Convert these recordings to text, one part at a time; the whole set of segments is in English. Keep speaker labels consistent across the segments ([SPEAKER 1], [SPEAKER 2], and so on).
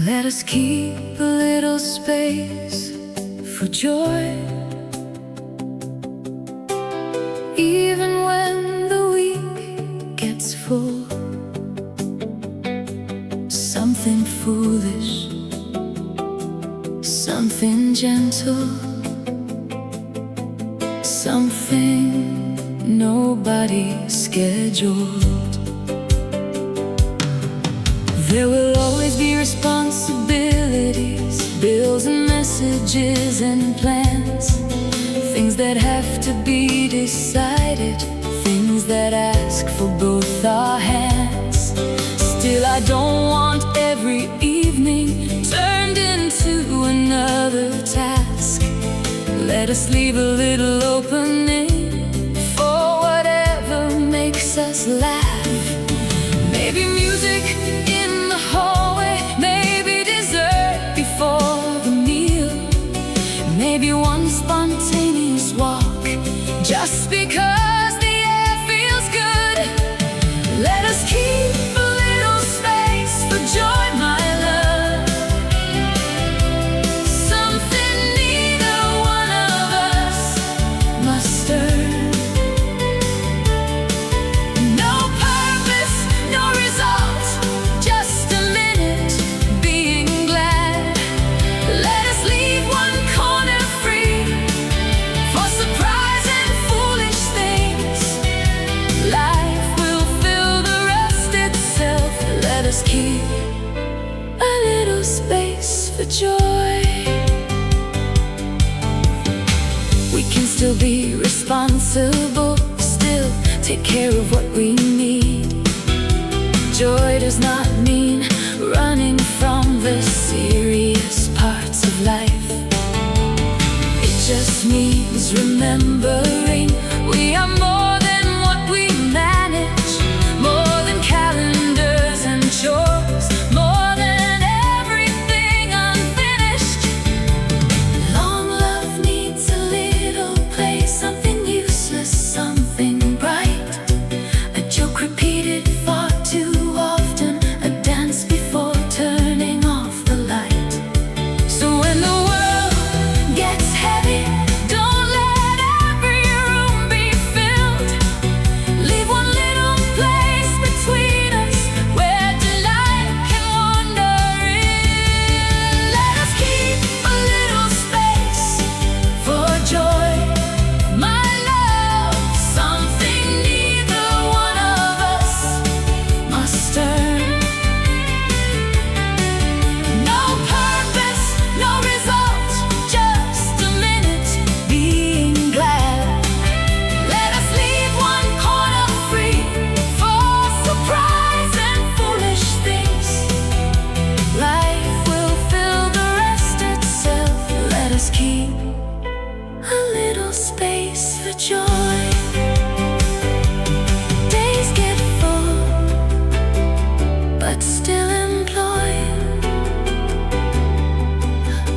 [SPEAKER 1] Let us keep a little space for joy, even when the week gets full. Something foolish, something gentle, something nobody scheduled. There will always be responsibilities, bills and messages and plans, things that have to be decided, things that ask for both our hands. Still, I don't want every evening turned into another task. Let us leave a little opening for whatever makes us laugh. Maybe music in the hallway, maybe dessert before the meal, maybe one spontaneous walk, just because the air feels good. Let us keep a little space for joy, my love, something neither one of us must earn. No purpose, no result, just a minute being glad. Let us leave one corner free for surprise and foolish things. Life will fill the rest itself. Let us keep a little space for joy. We can still be responsible, still take care of what we need. Joy does not mean running from the serious parts of life. It just means remembering we are more than what we manage, more than calendars and chores, more than everything unfinished. Long love needs a little play, something useless, something bright, a joke repeated far too often, a dance before turning off the light. So when the world gets heavy, don't let every room be filled. Leave one little place between us where delight can wander in. Let us keep a little space for joy, my love, something neither one of us must earn. No purpose, no result, just a minute being glad. Let us leave one corner free for surprise and foolish things. Life will fill the rest itself. Let us keep a little space for joy. Days get full, but still employ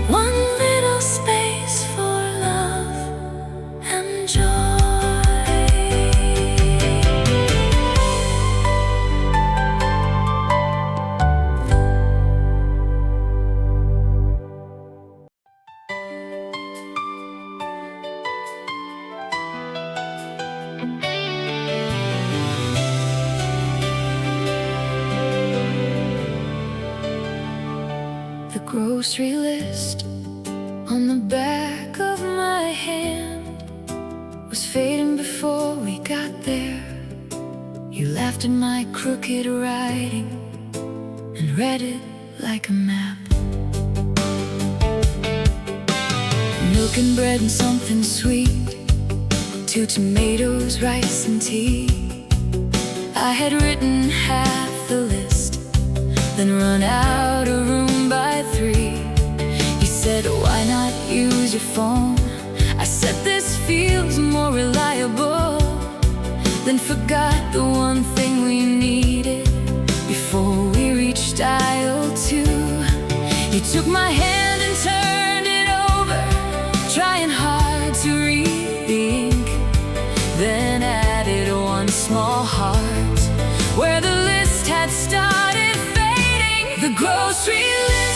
[SPEAKER 1] one little space for love and joy. The grocery list on the back of my hand was fading before we got there. You laughed at my crooked writing and read it like a map. Milk and bread and something sweet, 2 tomatoes, rice and tea. I had written half the list, then run out of room by 3. You said, why not use your phone? I said, this feels more reliable. Then forgot the one thing we needed before we reached aisle 2. You took my hand and turned it over, trying hard to read the ink, then added one small heart where the list had started fading. The grocery list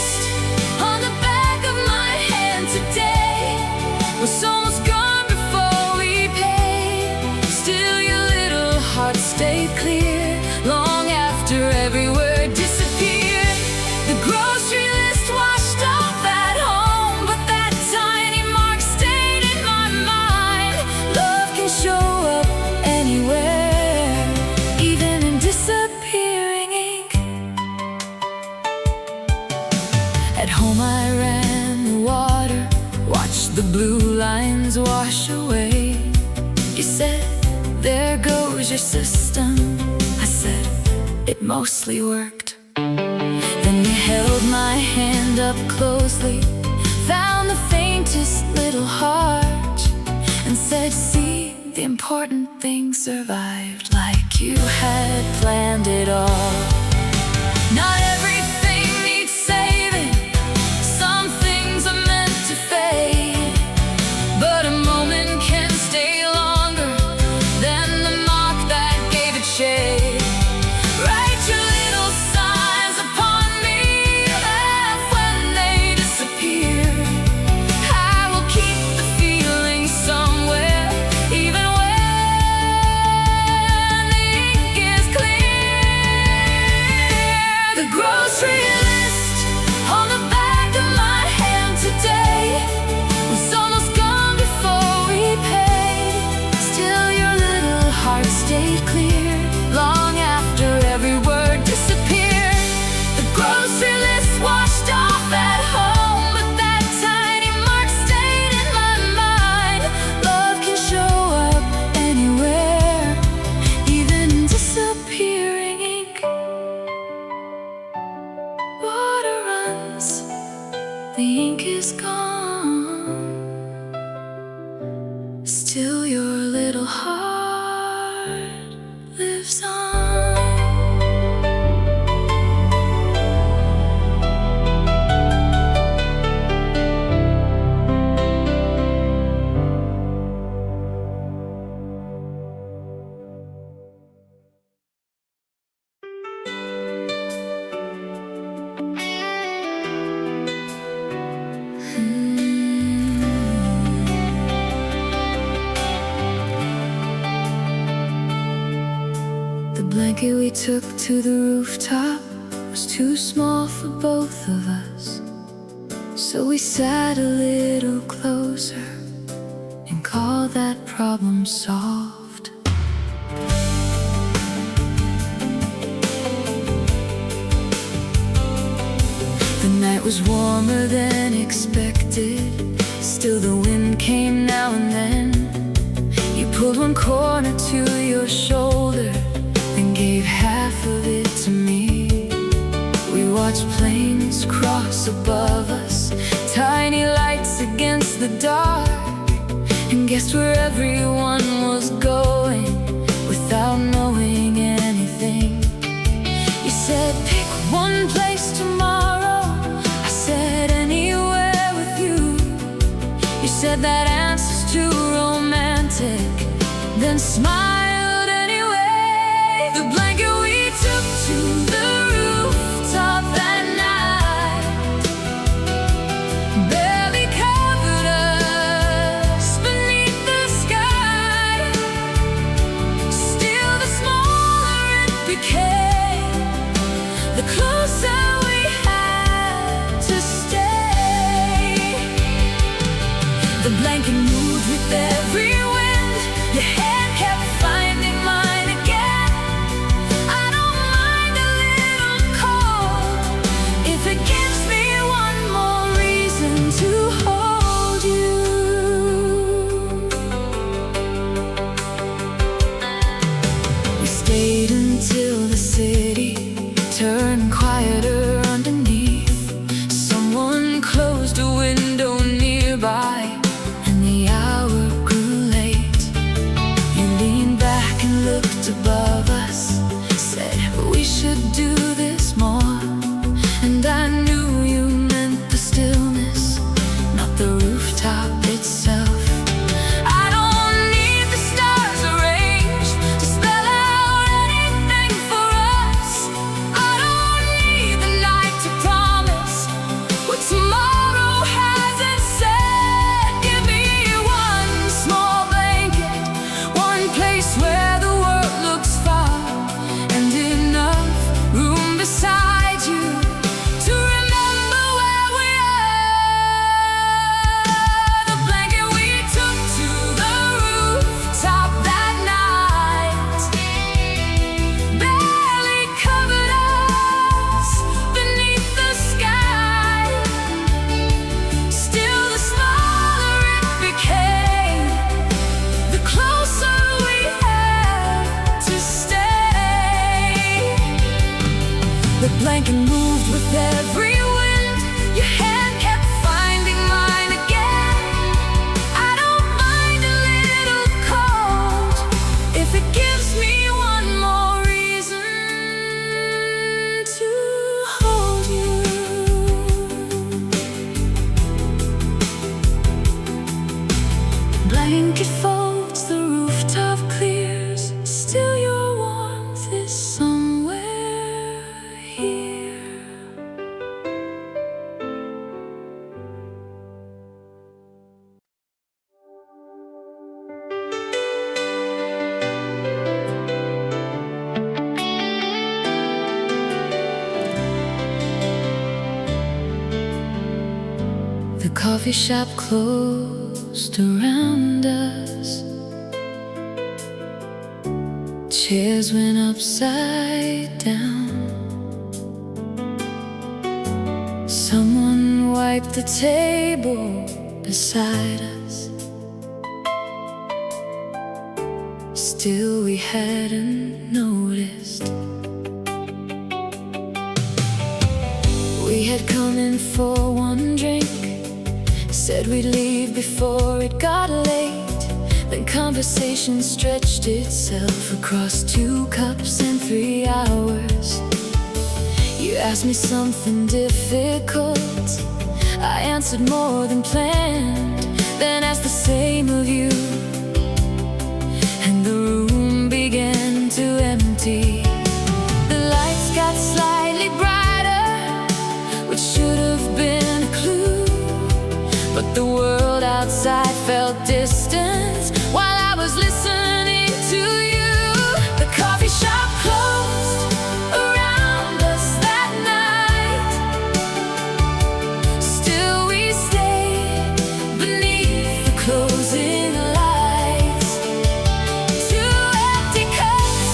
[SPEAKER 1] At home I ran the water, watched the blue lines wash away. You said, there goes your system. I said, it mostly worked. Then you held my hand up closely, found the faintest little heart, and said, see, the important things survived, like you had planned it all. Not everything needs saving, some things are meant to fade, but a moment can stay longer than the mark that gave it shade. Write your little signs upon me, laugh when they disappear. I will keep the feeling somewhere, even when the ink is clear. The grocery list on the back of my hand today was almost gone before we paid. Still your little heart stayed clear, long after every word disappeared. The grocery list washed off at home, but that tiny mark stayed in my mind. Love can show up anywhere, even in disappearing ink. Water runs, the ink is gone, still your little heart lives on. The blanket we took to the rooftop was too small for both of us, so we sat a little closer and called that problem solved. The night was warmer than expected, still the wind came now and then. You pulled one corner to your shoulder, then gave half of it to me. We watched planes cross above us, tiny lights against the dark, and guessed where everyone was going without knowing anything. You said, pick one place tomorrow. I said, anywhere with you. You said that answer's too romantic, then smiled anyway. The blanket we took to the rooftop that night barely covered us beneath the sky. Still, the smaller it became, the closer we had to stay. The blanket moved with every wind, your hand kept The coffee shop closed around us. Chairs went upside down. Someone wiped the table beside us. Still we hadn't noticed. We had come in for one drink, said we'd leave before it got late. Then conversation stretched itself across 2 cups and 3 hours. You asked me something difficult, I answered more than planned, then asked the same of you, and the room began to empty. The lights got slightly brighter, which should have been a clue, but the world outside felt distant while I was listening to you. The coffee shop closed around us that night. Still we stayed beneath the closing lights. 2 empty cups,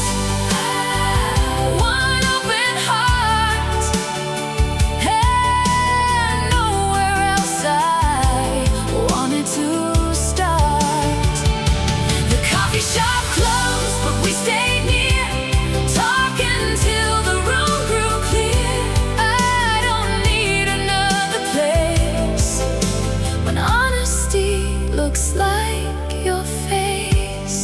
[SPEAKER 1] 1 open heart, and nowhere else I wanted to start. The coffee shop closed, but we stayed near, talking till the room grew clear. I don't need another place when honesty looks like your face.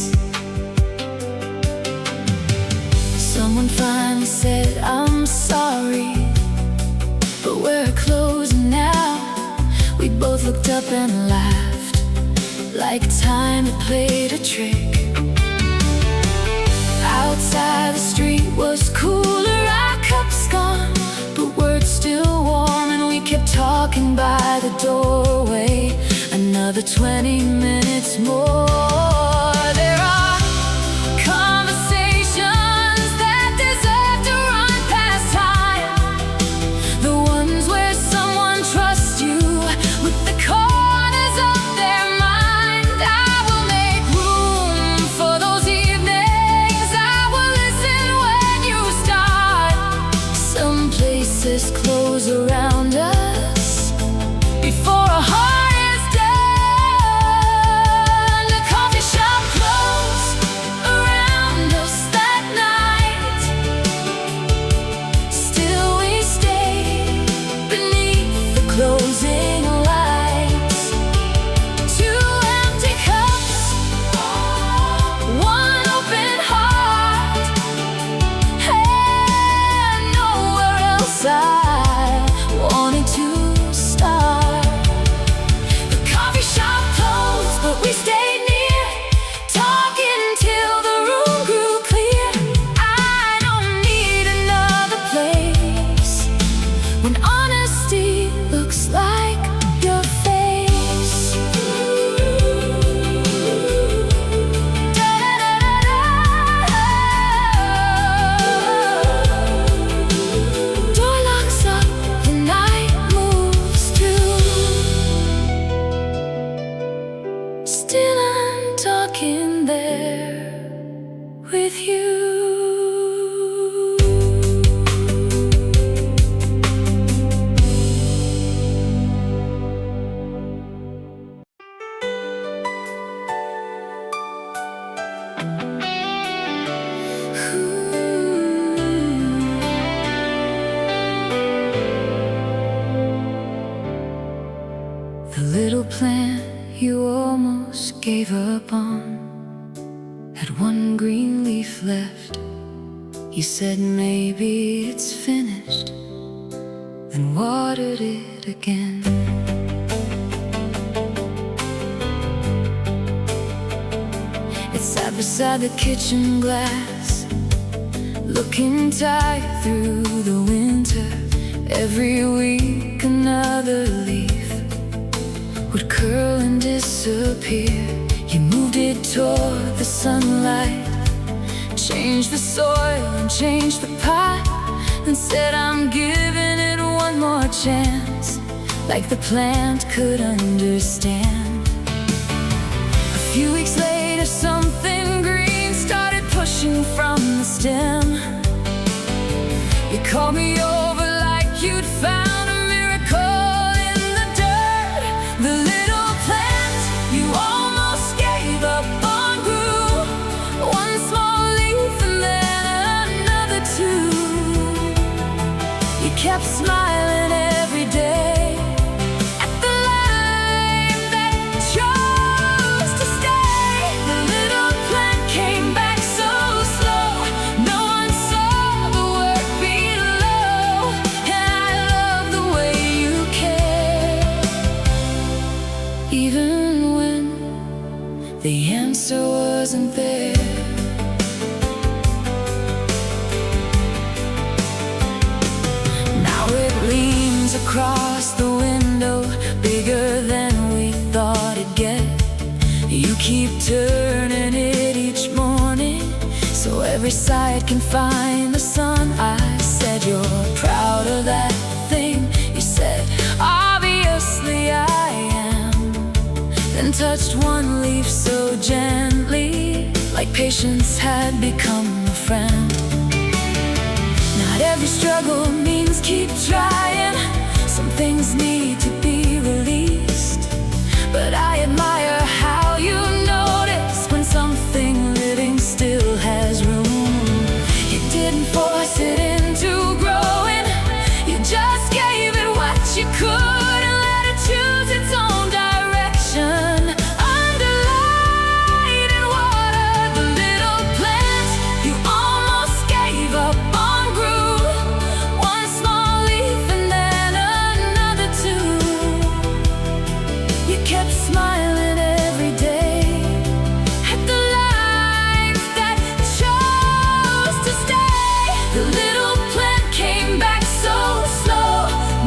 [SPEAKER 1] Someone finally said, I'm sorry, but we're closing now. We both looked up and laughed, like time had played a trick. Outside the street was cooler, our cups gone, but words still warm, and we kept talking by the doorway. Another 20 minutes more. There are conversations that deserve to run past time, the ones where someone trusts you with the corners of their mind. I will make room for those evenings. I will listen when you start. Some places close around us before a heart is done. The coffee shop closed around us that night. Still we stayed beneath the closing lights. 2 empty cups, 1 open heart, and nowhere else I wanted to start. The coffee shop closed, but we stayed near, talking till the room grew clear. I don't need another place when honesty looks like your face. Door locks up, the night moves through. Still I'm talking there with you. The little plant you almost gave up on had 1 green leaf left. You said maybe it's finished, then watered it again. It sat beside the kitchen glass, looking tired through the winter. Every week another leaf would curl and disappear. You moved it toward the sunlight, changed the soil and changed the pot, and said I'm giving it one more chance. like the plant could understand. A few weeks later, something green started pushing from the stem. You called me over like you'd found a miracle in the dirt. The little plant you almost gave up on grew, one small leaf and then another too. You kept smiling every day at the life that chose to stay. The little plant came back so slow, no one saw the work below. And I love the way you care, even when the answer wasn't there. Now it leans across the window, bigger than we thought it'd get. You keep turning it each morning, so every side can find the sun. I said, you're proud of that thing. You said, obviously I am. Then touched one leaf so gently, like patience had become a friend. Not every struggle means keep trying. Some things need to be released, but I admire how you notice when something living still has room. You didn't force it into growing, you just gave it what you could and let it choose its own direction. Under light and water, the little plant you almost gave up on grew, one small leaf and then another too. You kept smiling every day at the life that chose to stay. The little plant came back so slow,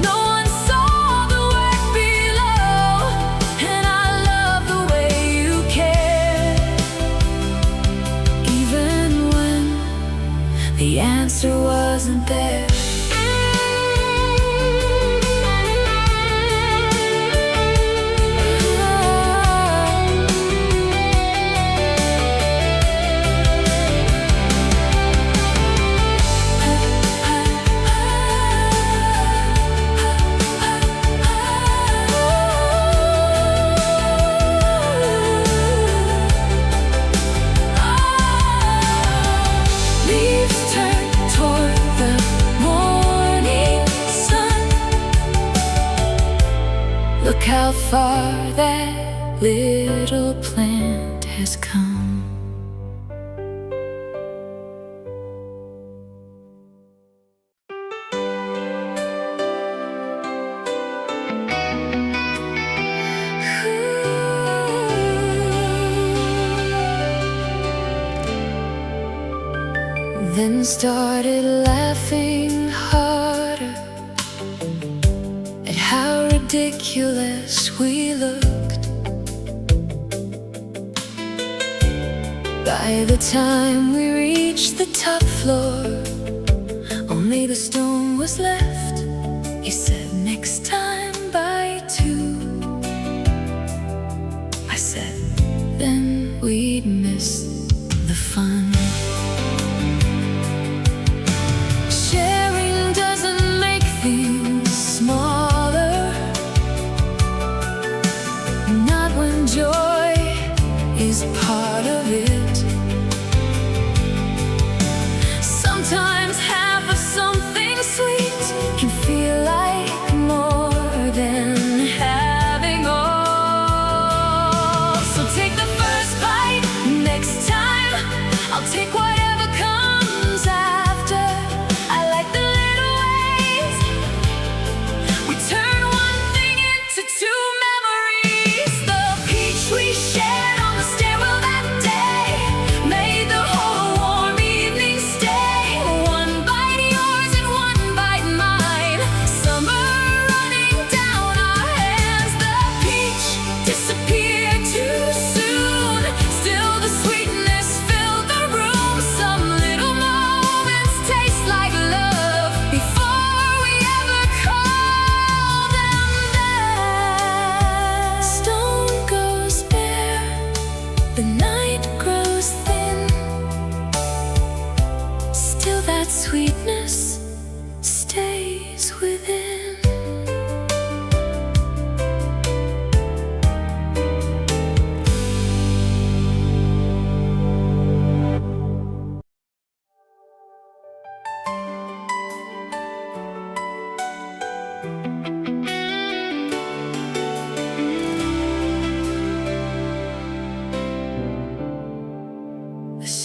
[SPEAKER 1] no one saw the work below. And I love the way you care, even when the answer wasn't there. Leaves turn toward the morning sun. Look how far that little plant has come. Then started laughing harder at how ridiculous we looked. By the time we reached the top floor, only the stone was left. He said, next time by 2. I said, then we'd miss the fun. Sharing doesn't make things smaller, not when joy is part of it. Sometimes half of something sweet can feel like more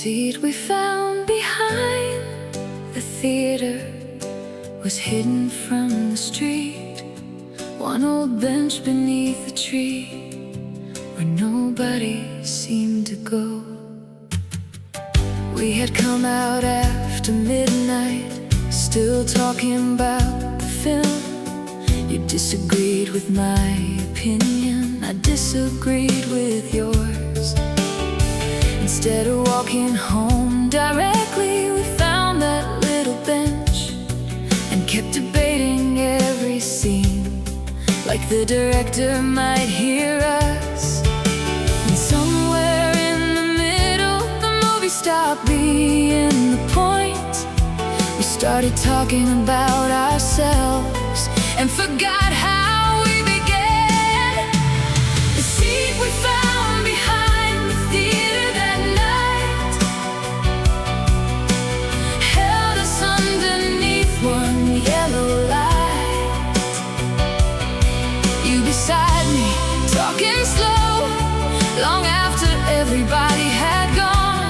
[SPEAKER 1] seat we found behind the theater was hidden from the street. One old bench beneath a tree where nobody seemed to go. We had come out after midnight, still talking about the film. You disagreed with my opinion, I disagreed with yours. Instead of walking home directly, we found that little bench and kept debating every scene, like the director might hear us. And somewhere in the middle, the movie stopped being the point. We started talking about ourselves and forgot how we began. The seat we found behind the theater that night held us underneath one yellow light. You beside me, talking slow, long after everybody had gone.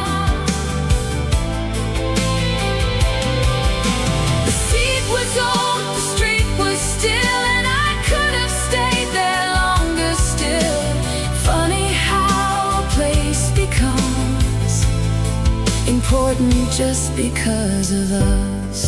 [SPEAKER 1] The seat was old, the street was still, and I could have stayed there longer still. Funny how a place becomes important just because of us.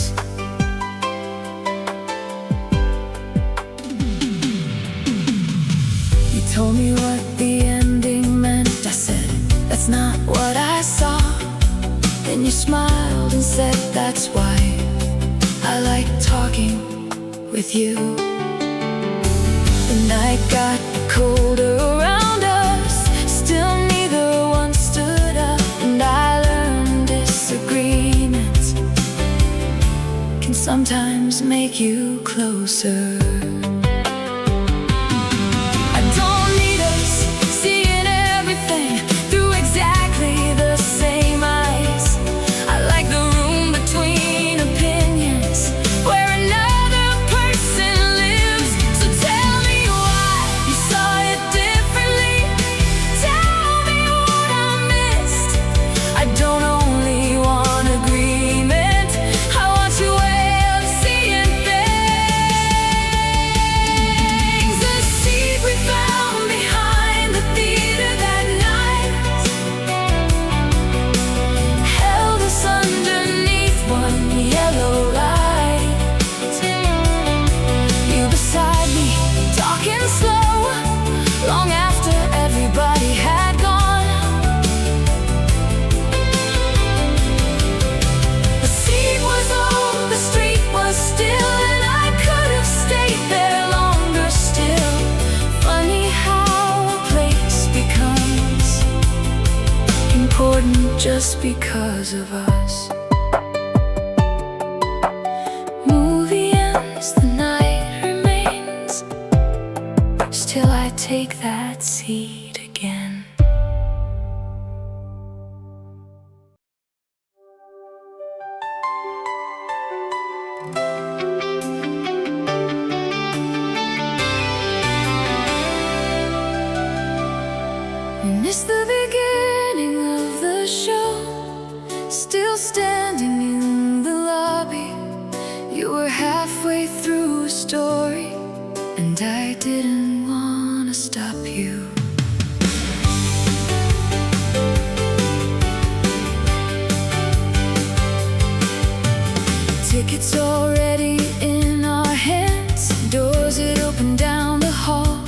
[SPEAKER 1] You told me what the ending meant. I said, that's not what I saw. Then you smiled and said, that's why I like talking with you. The night got colder around us, still neither one stood up. And I learned disagreement can sometimes make you closer. I don't need us seeing everything through exactly the same eyes. I like the room between opinions where another person lives. So tell me why you saw it differently. Tell me what I missed. I don't only want agreement, I want your way of seeing things. The seat we found behind the theater that night held us underneath one yellow light. You beside me, talking slow, long after everybody had gone. The seat was old, the street was still, and I could have stayed there longer still. Funny how a place becomes important just because of us. Movie ends, the night remains, still I take that seat again. We missed the beginning of the show, still standing in the lobby. You were halfway through a story, and I didn't want to stop you. Tickets already in our hands, doors had opened down the hall.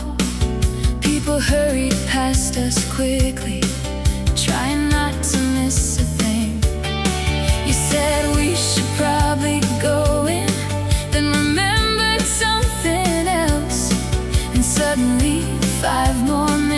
[SPEAKER 1] People hurried past us quickly, trying not to miss a thing. You said we should probably go in, then remembered something else. And suddenly 5 more minutes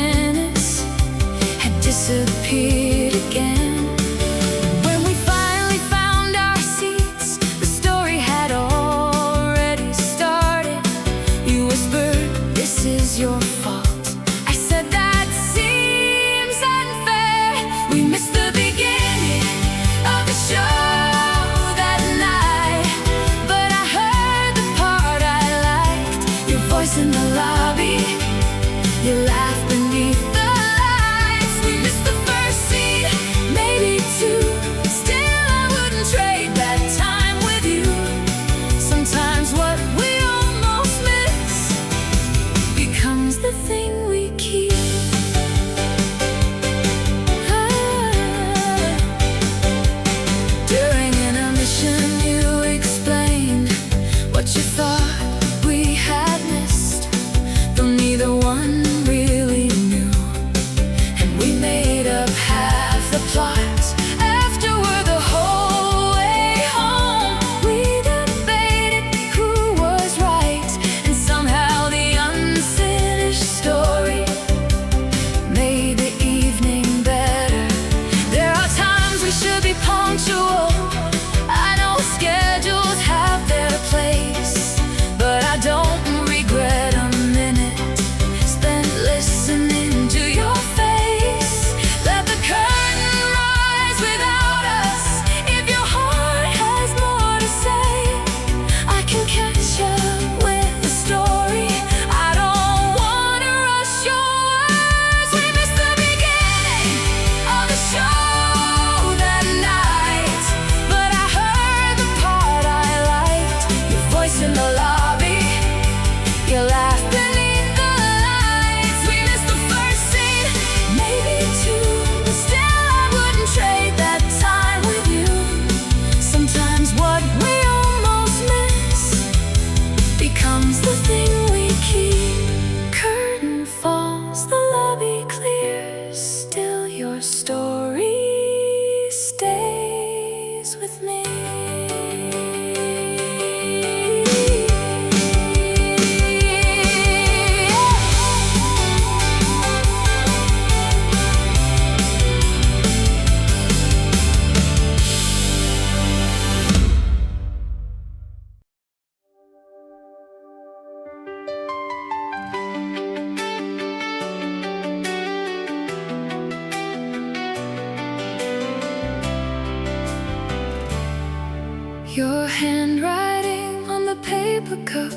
[SPEAKER 1] handwriting on the paper cup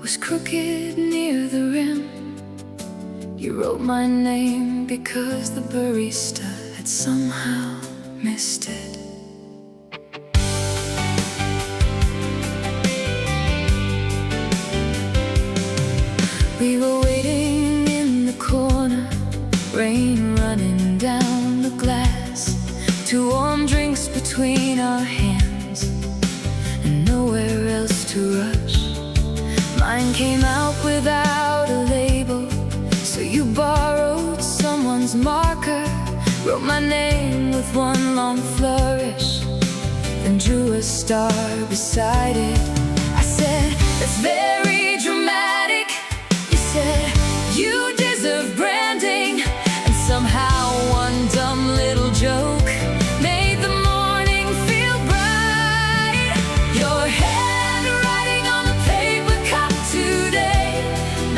[SPEAKER 1] was crooked near the rim. You wrote my name because the barista had somehow missed it. We were waiting in the corner, rain running down the glass, two warm drinks between our hands, and nowhere else to rush. Mine came out without a label, so you borrowed someone's marker, wrote my name with one long flourish, then drew a star beside it. I said, "That's very dramatic." You said, "You deserve branding," and somehow one dumb little joke made the morning feel bright. Your handwriting on the paper cup today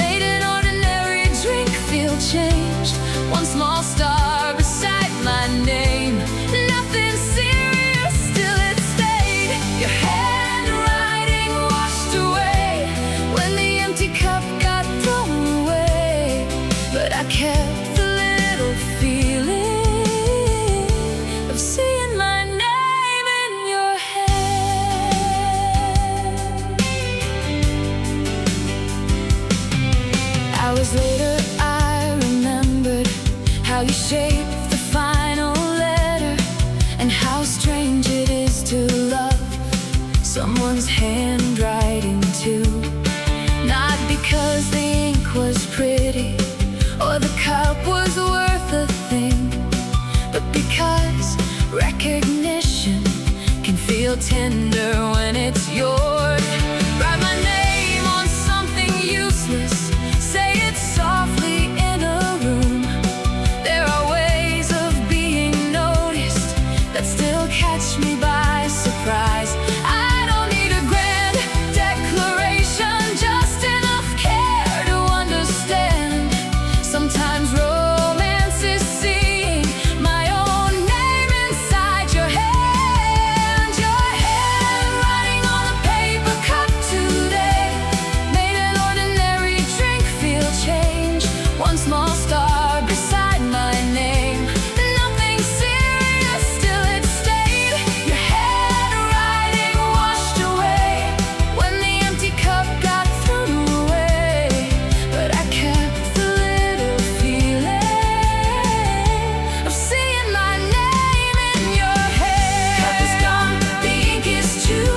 [SPEAKER 1] made an ordinary drink feel changed. One small star beside my name, nothing serious, still it stayed. Your handwriting washed away when the empty cup got thrown away, but I kept the little feeling of seeing my name in your hand. Hours later I remembered how you shaped the final letter, and how strange it is to love someone's handwriting too. Not because the ink was pretty or the cup was worth a thing, but because recognition can feel tender when it's yours. Write my name on something useless, say it softly in a room. There are ways of being noticed that still catch me by surprise. I don't need a grand declaration, just enough care to understand. Sometimes romance is seeing my own name inside your hand. Your handwriting on the paper cup today made an ordinary drink feel change. One small star beside my name, nothing serious, still it stayed. Your handwriting washed away when the empty cup got thrown away, but I kept the little feeling of seeing my name in your hand. Cup is gone, the ink is too,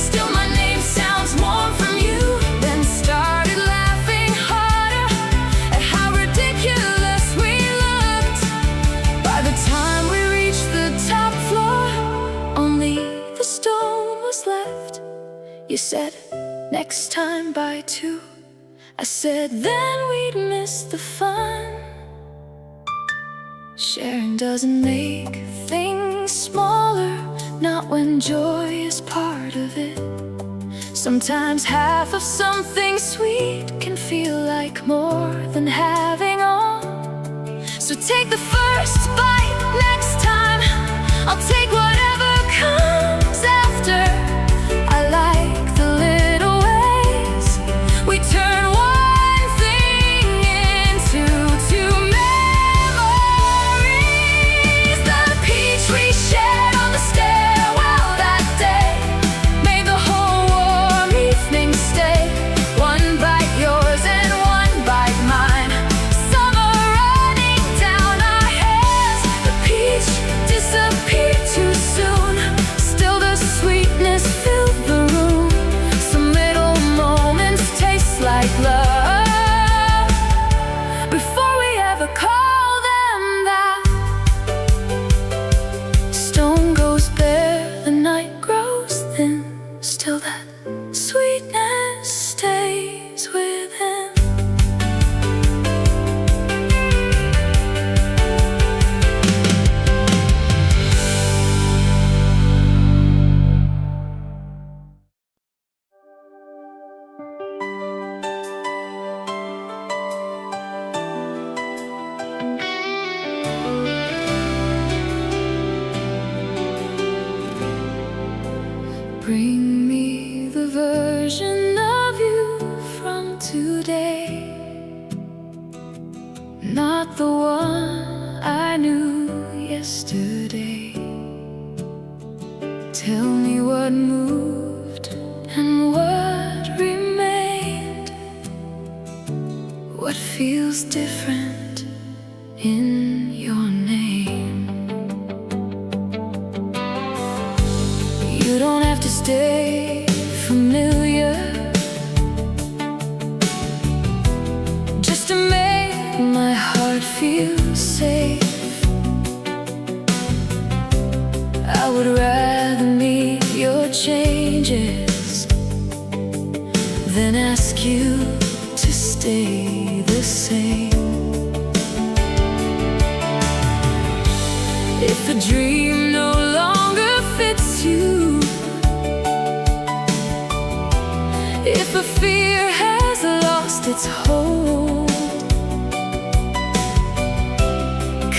[SPEAKER 1] still my name sounds warm from you. Then started laughing harder at how ridiculous we looked. By the time we reached the top floor, only the stone was left. You said, "Next time by 2." I said, "Then we'd miss the fun." Sharing doesn't make things smaller, not when joy is part of it. Sometimes half of something sweet can feel like more than having all. So take the first bite next time, I'll take whatever comes after. I like the little ways we turn one thing into two memories. The peach we shared on the stairwell that day made the whole warm evening stay. One bite yours and one bite mine, summer running down our hands. The peach disappeared too soon, still the sweetness filled the room. Some little moments taste like love before we ever call them that. Stone goes bare, the night grows thin, still that sweetness stays within. Bring today, not the one I knew yesterday. Tell me what moved and what remained, what feels different in your name. You don't have to stay familiar just to make my heart feel safe. I would rather meet your changes than ask you to stay the same. If a dream no longer fits you, if a fear has lost its hold,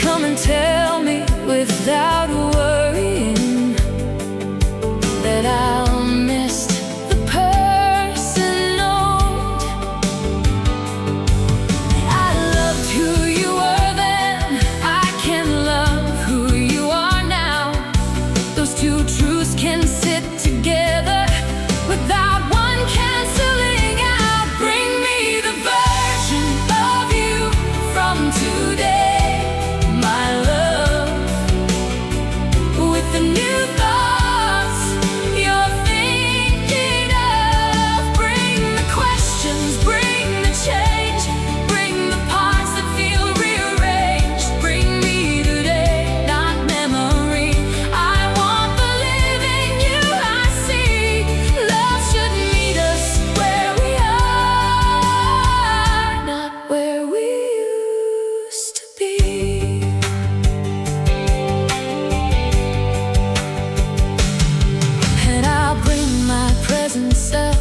[SPEAKER 1] come and tell me without worrying that I'll miss the person old. I loved who you were then, I can love who you are now. Those two truths can sit together without one canceling out. Bring me the version of you from today, my love, with the new thoughts you're thinking of. Bring the questions, bring the change, bring the parts that feel rearranged. Bring me today, not memory. I want the living you I see. Love should meet us where we are, not where we used to be. And I'll bring my present self,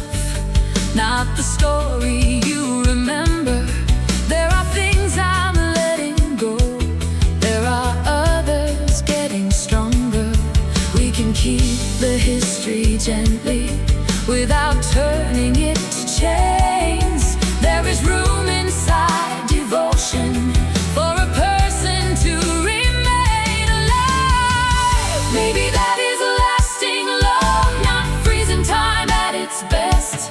[SPEAKER 1] not the story you remember. There are things I'm letting go, there are others getting stronger. We can keep the history gently without turning it to chains. There is room inside devotion for a person to remain alive. Maybe that is lasting love, not freezing time at its best,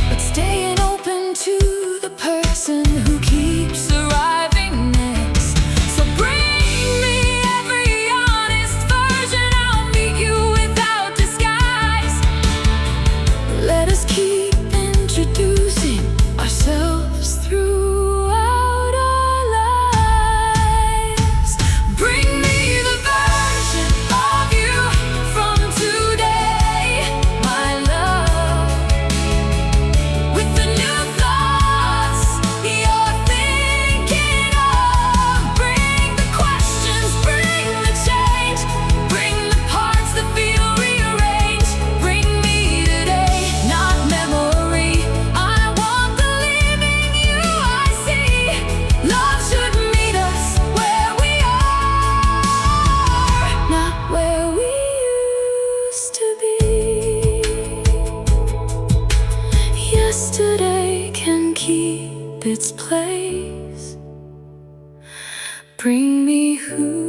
[SPEAKER 1] but staying open to the person who keeps arriving next. So bring me every honest version, I'll meet you without disguise. Let us keep introducing ourselves throughout our lives. Bring me the version of you from today, my love, with the new thoughts you're thinking of. Bring the questions, bring the change, bring the parts that feel rearranged. Bring me today, not memory. I want the living you I see. Love should meet us where we are, not where we used to be. Yesterday can keep its place. Bring me who